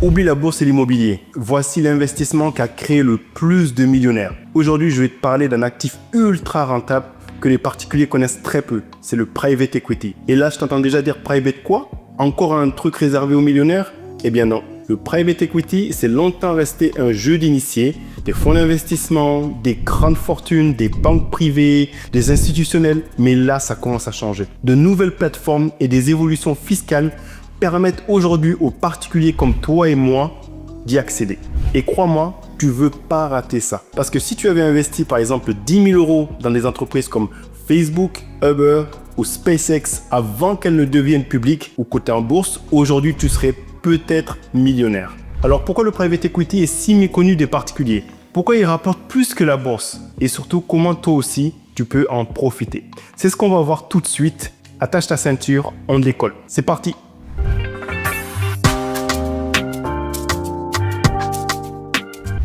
Oublie la bourse et l'immobilier. Voici l'investissement qui a créé le plus de millionnaires. Aujourd'hui, je vais te parler d'un actif ultra rentable que les particuliers connaissent très peu. C'est le private equity. Et là, je t'entends déjà dire private quoi? Encore un truc réservé aux millionnaires? Eh bien non. Le private equity, c'est longtemps resté un jeu d'initiés. Des fonds d'investissement, des grandes fortunes, des banques privées, des institutionnels. Mais là, ça commence à changer. De nouvelles plateformes et des évolutions fiscales permettent aujourd'hui aux particuliers comme toi et moi d'y accéder. Et crois-moi, tu ne veux pas rater ça. Parce que si tu avais investi par exemple 10 000 € dans des entreprises comme Facebook, Uber ou SpaceX avant qu'elles ne deviennent publiques ou cotées en bourse, aujourd'hui tu serais peut-être millionnaire. Alors pourquoi le private equity est si méconnu des particuliers? Pourquoi il rapporte plus que la bourse? Et surtout, comment toi aussi tu peux en profiter? C'est ce qu'on va voir tout de suite. Attache ta ceinture, on décolle. C'est parti!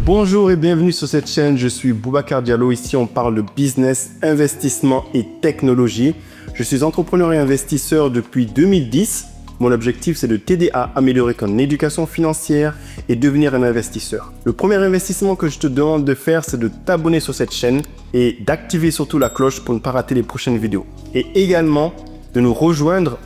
Bonjour et bienvenue sur cette chaîne, je suis Boubacar Diallo. Ici on parle de business, investissement et technologie. Je suis entrepreneur et investisseur depuis 2010. Mon objectif c'est de t'aider à améliorer ton éducation financière et devenir un investisseur. Le premier investissement que je te demande de faire c'est de t'abonner sur cette chaîne et d'activer surtout la cloche pour ne pas rater les prochaines vidéos. Et également de nous rejoindre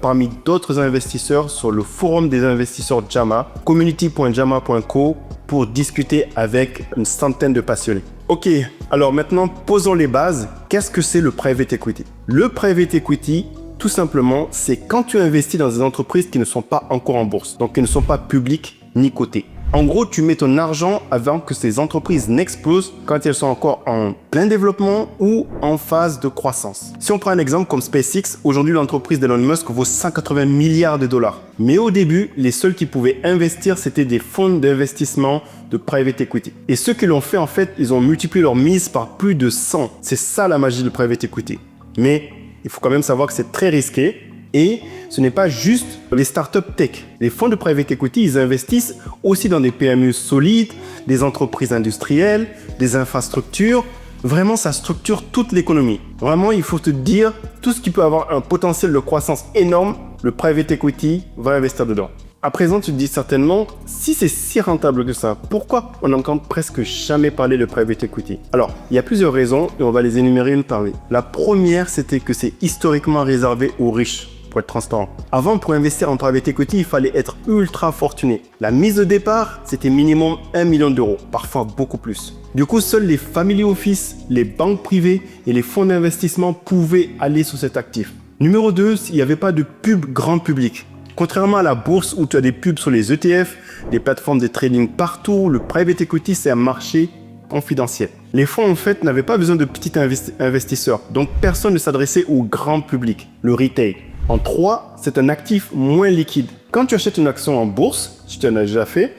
parmi d'autres investisseurs sur le forum des investisseurs JAMA, community.jama.co, pour discuter avec une centaine de passionnés. Ok, alors maintenant posons les bases. Qu'est-ce que c'est le private equity? Le private equity, tout simplement, c'est quand tu investis dans des entreprises qui ne sont pas encore en bourse, donc qui ne sont pas publiques ni cotées. En gros, tu mets ton argent avant que ces entreprises n'explosent quand elles sont encore en plein développement ou en phase de croissance. Si on prend un exemple comme SpaceX, aujourd'hui l'entreprise d'Elon Musk vaut 180 milliards de dollars. Mais au début, les seuls qui pouvaient investir, c'était des fonds d'investissement de private equity. Et ceux qui l'ont fait, en fait, ils ont multiplié leur mise par plus de 100. C'est ça la magie du private equity. Mais il faut quand même savoir que c'est très risqué. Et ce n'est pas juste les startups tech. Les fonds de private equity, ils investissent aussi dans des PME solides, des entreprises industrielles, des infrastructures. Vraiment, ça structure toute l'économie. Vraiment, il faut te dire, tout ce qui peut avoir un potentiel de croissance énorme, le private equity va investir dedans. À présent, tu te dis certainement, si c'est si rentable que ça, pourquoi on n'entend presque jamais parler de private equity? Alors, il y a plusieurs raisons et on va les énumérer une par une. La première, c'était que c'est historiquement réservé aux riches. Pour être transparent. Avant, pour investir en private equity, il fallait être ultra fortuné. La mise de départ, c'était minimum 1 million d'euros, parfois beaucoup plus. Du coup, seuls les family office, les banques privées et les fonds d'investissement pouvaient aller sur cet actif. Numéro 2, il n'y avait pas de pub grand public. Contrairement à la bourse où tu as des pubs sur les ETF, des plateformes de trading partout, le private equity, c'est un marché confidentiel. Les fonds, en fait, n'avaient pas besoin de petits investisseurs, donc personne ne s'adressait au grand public, le retail. En 3, c'est un actif moins liquide. Quand tu achètes une action en bourse, si tu en as déjà fait,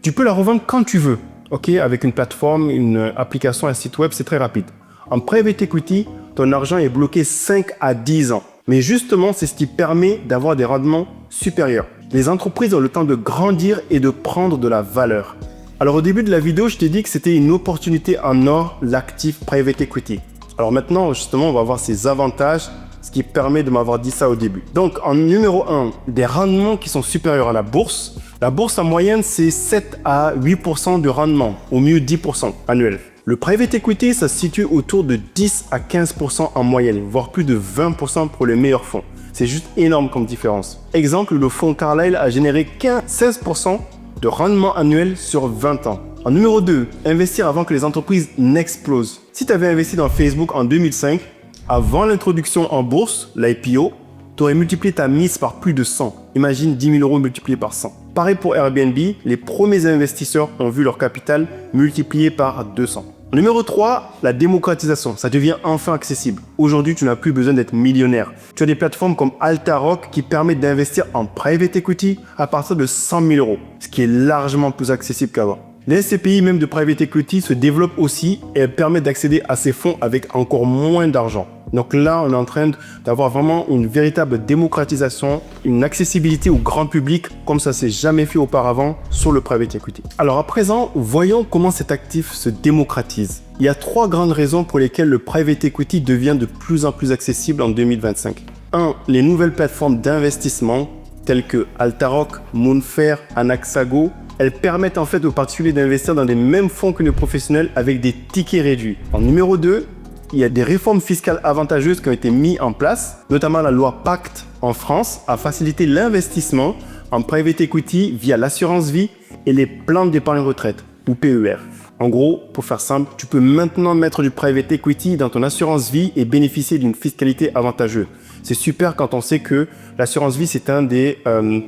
tu peux la revendre quand tu veux. Ok, avec une plateforme, une application, un site web, c'est très rapide. En private equity, ton argent est bloqué 5 à 10 ans. Mais justement, c'est ce qui permet d'avoir des rendements supérieurs. Les entreprises ont le temps de grandir et de prendre de la valeur. Alors au début de la vidéo, je t'ai dit que c'était une opportunité en or, l'actif private equity. Alors maintenant, justement, on va voir ses avantages, ce qui permet de m'avoir dit ça au début. Donc, en numéro 1, des rendements qui sont supérieurs à la bourse. La bourse, en moyenne, c'est 7 à 8% de rendement, au mieux 10% annuel. Le private equity, ça se situe autour de 10 à 15% en moyenne, voire plus de 20% pour les meilleurs fonds. C'est juste énorme comme différence. Exemple, le fonds Carlyle a généré 16% de rendement annuel sur 20 ans. En numéro 2, investir avant que les entreprises n'explosent. Si tu avais investi dans Facebook en 2005, avant l'introduction en bourse, l'IPO, tu aurais multiplié ta mise par plus de 100. Imagine 10 000 € multipliés par 100. Pareil pour Airbnb, les premiers investisseurs ont vu leur capital multiplié par 200. Numéro 3, la démocratisation. Ça devient enfin accessible. Aujourd'hui, tu n'as plus besoin d'être millionnaire. Tu as des plateformes comme Altarock qui permettent d'investir en private equity à partir de 100 000 €, ce qui est largement plus accessible qu'avant. Les SCPI même de private equity se développent aussi et elles permettent d'accéder à ces fonds avec encore moins d'argent. Donc là, on est en train d'avoir vraiment une véritable démocratisation, une accessibilité au grand public comme ça s'est jamais fait auparavant sur le private equity. Alors à présent, voyons comment cet actif se démocratise. Il y a 3 grandes raisons pour lesquelles le private equity devient de plus en plus accessible en 2025. 1. Les nouvelles plateformes d'investissement tels que Altaroc, Moonfair, Anaxago, elles permettent en fait aux particuliers d'investir dans les mêmes fonds que les professionnels avec des tickets réduits. En numéro 2, il y a des réformes fiscales avantageuses qui ont été mises en place, notamment la loi Pacte en France a facilité l'investissement en private equity via l'assurance vie et les plans d'épargne retraite ou PER. En gros, pour faire simple, tu peux maintenant mettre du private equity dans ton assurance vie et bénéficier d'une fiscalité avantageuse. C'est super quand on sait que l'assurance vie, c'est un des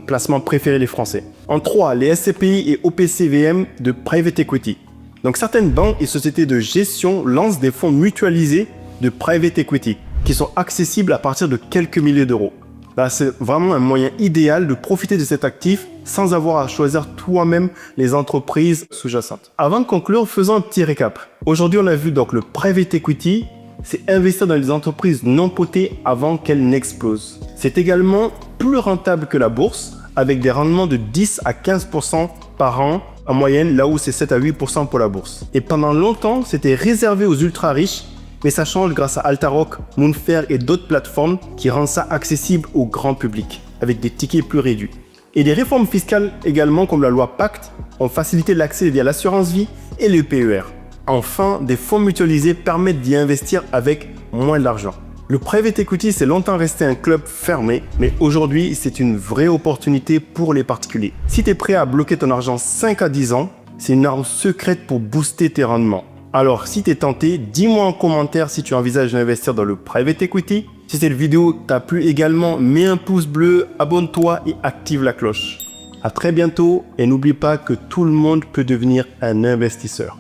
placements préférés des Français. En 3, les SCPI et OPCVM de private equity. Donc certaines banques et sociétés de gestion lancent des fonds mutualisés de private equity qui sont accessibles à partir de quelques milliers d'euros. Là, c'est vraiment un moyen idéal de profiter de cet actif sans avoir à choisir toi-même les entreprises sous-jacentes. Avant de conclure, faisons un petit récap. Aujourd'hui, on a vu donc le private equity, c'est investir dans les entreprises non cotées avant qu'elles n'explosent. C'est également plus rentable que la bourse, avec des rendements de 10 à 15% par an en moyenne, là où c'est 7 à 8% pour la bourse. Et pendant longtemps, c'était réservé aux ultra riches, mais ça change grâce à Altaroc, Moonfair et d'autres plateformes qui rendent ça accessible au grand public, avec des tickets plus réduits. Et des réformes fiscales également, comme la loi Pacte, ont facilité l'accès via l'assurance vie et le PER. Enfin, des fonds mutualisés permettent d'y investir avec moins d'argent. Le private equity, c'est longtemps resté un club fermé, mais aujourd'hui, c'est une vraie opportunité pour les particuliers. Si tu es prêt à bloquer ton argent 5 à 10 ans, c'est une arme secrète pour booster tes rendements. Alors, si tu es tenté, dis-moi en commentaire si tu envisages d'investir dans le private equity. Si cette vidéo t'a plu également, mets un pouce bleu, abonne-toi et active la cloche. À très bientôt et n'oublie pas que tout le monde peut devenir un investisseur.